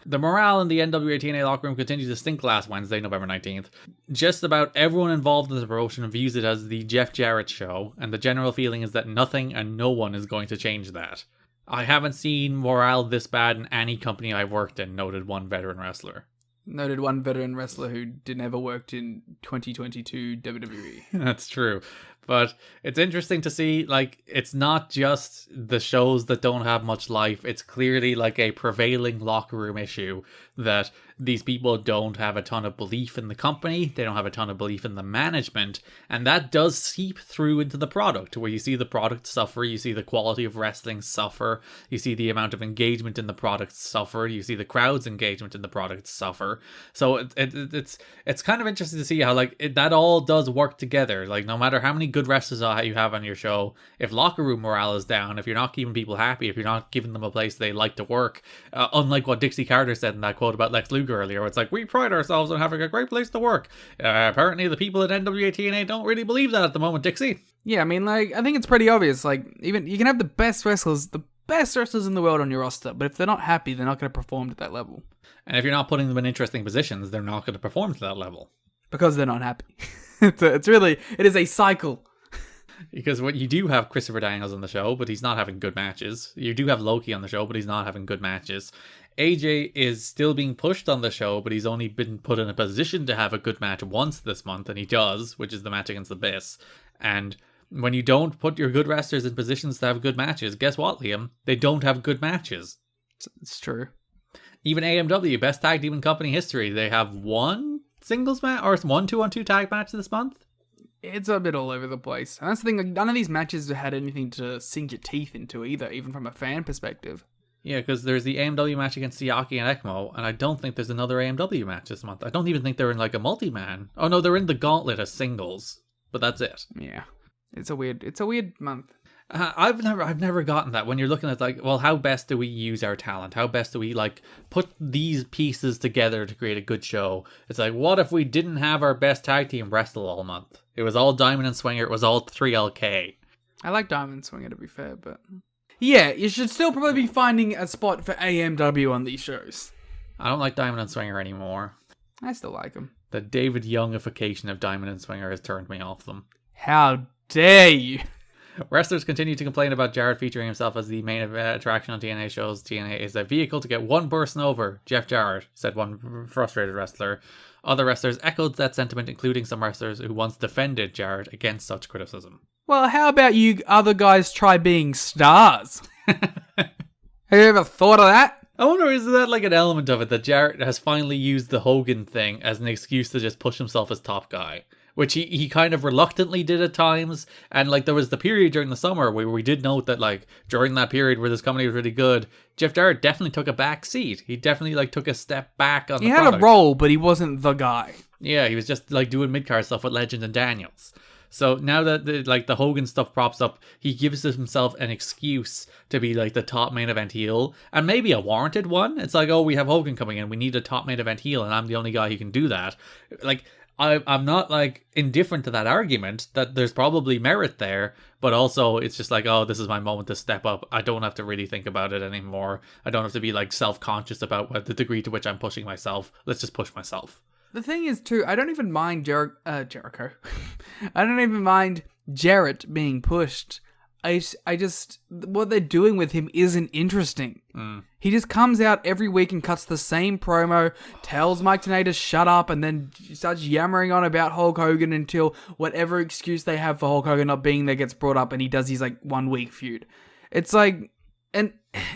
The morale in the NWA-TNA locker room continues to stink last Wednesday, November 19th. Just about everyone involved in the promotion views it as the Jeff Jarrett show, and the general feeling is that nothing and no one is going to change that. I haven't seen morale this bad in any company I've worked in, noted one veteran wrestler. Noted one veteran wrestler who never worked in 2022 WWE. That's true. But it's interesting to see, like, it's not just the shows that don't have much life. It's clearly like a prevailing locker room issue that these people don't have a ton of belief in the company. They don't have a ton of belief in the management. And that does seep through into the product, where you see the product suffer. You see the quality of wrestling suffer. You see the amount of engagement in the product suffer. You see the crowd's engagement in the product suffer. So it's kind of interesting to see how, like, that all does work together. Like, no matter how many good wrestlers you have on your show, if locker room morale is down, if you're not keeping people happy, if you're not giving them a place they like to work, unlike what Dixie Carter said in that quote about Lex Luger earlier, where it's like, we pride ourselves on having a great place to work. Apparently the people at NWA-TNA don't really believe that at the moment, Dixie. Yeah, I mean, like, I think it's pretty obvious. Like, even you can have the best wrestlers in the world on your roster, but if they're not happy, they're not going to perform at that level. And if you're not putting them in interesting positions, they're not going to perform to that level. Because they're not happy. It is a cycle. Because what you do have Christopher Daniels on the show, but he's not having good matches. You do have Loki on the show, but he's not having good matches. AJ is still being pushed on the show, but he's only been put in a position to have a good match once this month, and he does, which is the match against Abyss. And when you don't put your good wrestlers in positions to have good matches, guess what, Liam? They don't have good matches. It's true. Even AMW, best tag team in company history, they have one singles match, or one 2-on-2 tag match this month? It's a bit all over the place. And that's the thing, like, none of these matches had anything to sink your teeth into either, even from a fan perspective. Yeah, because there's the AMW match against Siaki and ECMO, and I don't think there's another AMW match this month. I don't even think they're in, like, a multi-man. Oh no, they're in the gauntlet as singles, but that's it. Yeah, it's a weird month. I've never gotten that when you're looking at, like, well, how best do we use our talent? How best do we, like, put these pieces together to create a good show? It's like, what if we didn't have our best tag team wrestle all month? It was all Diamond and Swinger. It was all 3LK. I like Diamond and Swinger, to be fair, but yeah, you should still probably be finding a spot for AMW on these shows. I don't like Diamond and Swinger anymore. I still like them. The David Youngification of Diamond and Swinger has turned me off them. How dare you? Wrestlers continue to complain about Jarrett featuring himself as the main attraction on TNA shows. TNA is a vehicle to get one person over. Jeff Jarrett, said one frustrated wrestler. Other wrestlers echoed that sentiment, including some wrestlers who once defended Jarrett against such criticism. Well, how about you other guys try being stars? Have you ever thought of that? I wonder, is that like an element of it that Jarrett has finally used the Hogan thing as an excuse to just push himself as top guy? Which he kind of reluctantly did at times. And, like, there was the period during the summer where we did note that, like, during that period where this company was really good, Jeff Jarrett definitely took a back seat. He definitely, like, took a step back on the product. He had a role, but he wasn't the guy. Yeah, he was just, like, doing mid-card stuff with Legend and Daniels. So now that, the Hogan stuff props up, he gives himself an excuse to be, like, the top main event heel. And maybe a warranted one. It's like, oh, we have Hogan coming in. We need a top main event heel, and I'm the only guy who can do that. Like, I'm not, like, indifferent to that argument, that there's probably merit there, but also it's just like, oh, this is my moment to step up. I don't have to really think about it anymore. I don't have to be, like, self-conscious about the degree to which I'm pushing myself. Let's just push myself. The thing is, too, I don't even mind Jericho. I don't even mind Jarrett being pushed. I just, what they're doing with him isn't interesting. He just comes out every week and cuts the same promo, tells Mike Tenay to shut up, and then starts yammering on about Hulk Hogan until whatever excuse they have for Hulk Hogan not being there gets brought up, and he does his, like, 1 week feud. It's like, and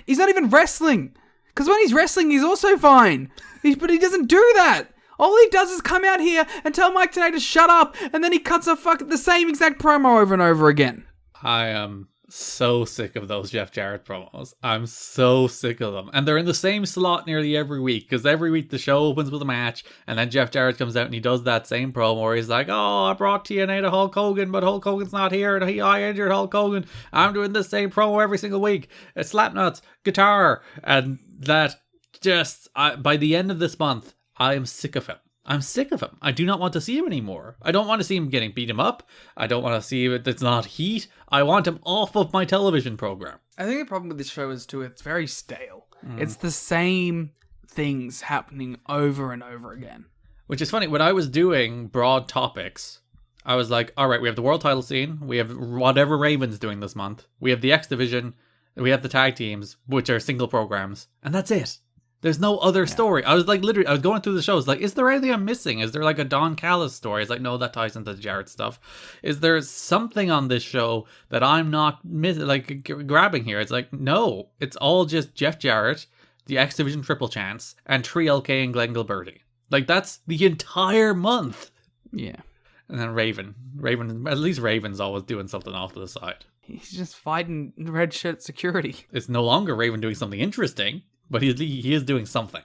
he's not even wrestling. Because when he's wrestling, he's also fine. But he doesn't do that. All he does is come out here and tell Mike Tenay to shut up, and then he cuts the same exact promo over and over again. I am so sick of those Jeff Jarrett promos. I'm so sick of them. And they're in the same slot nearly every week, because every week the show opens with a match, and then Jeff Jarrett comes out and he does that same promo where he's like, oh, I brought TNA to Hulk Hogan, but Hulk Hogan's not here, and I injured Hulk Hogan. I'm doing the same promo every single week. It's slapnuts, guitar, and that just, by the end of this month, I am sick of him. I'm sick of him. I do not want to see him anymore. I don't want to see him getting beat him up. I don't want to see it that's not heat. I want him off of my television program. I think the problem with this show is, too, it's very stale. It's the same things happening over and over again. Which is funny. When I was doing broad topics, I was like, all right, we have the world title scene. We have whatever Raven's doing this month. We have the X Division. We have the tag teams, which are single programs. And that's it. There's no other story. I was like, literally, I was going through the shows, like, is there anything I'm missing? Is there like a Don Callis story? It's like, no, that ties into the Jarrett stuff. Is there something on this show that I'm not grabbing here? It's like, no, it's all just Jeff Jarrett, the X Division Triple Chance, and 3LK and Glenn Gilberti. Like, that's the entire month. Yeah. And then Raven, at least Raven's always doing something off to the side. He's just fighting red shirt security. It's no longer Raven doing something interesting, but he is doing something.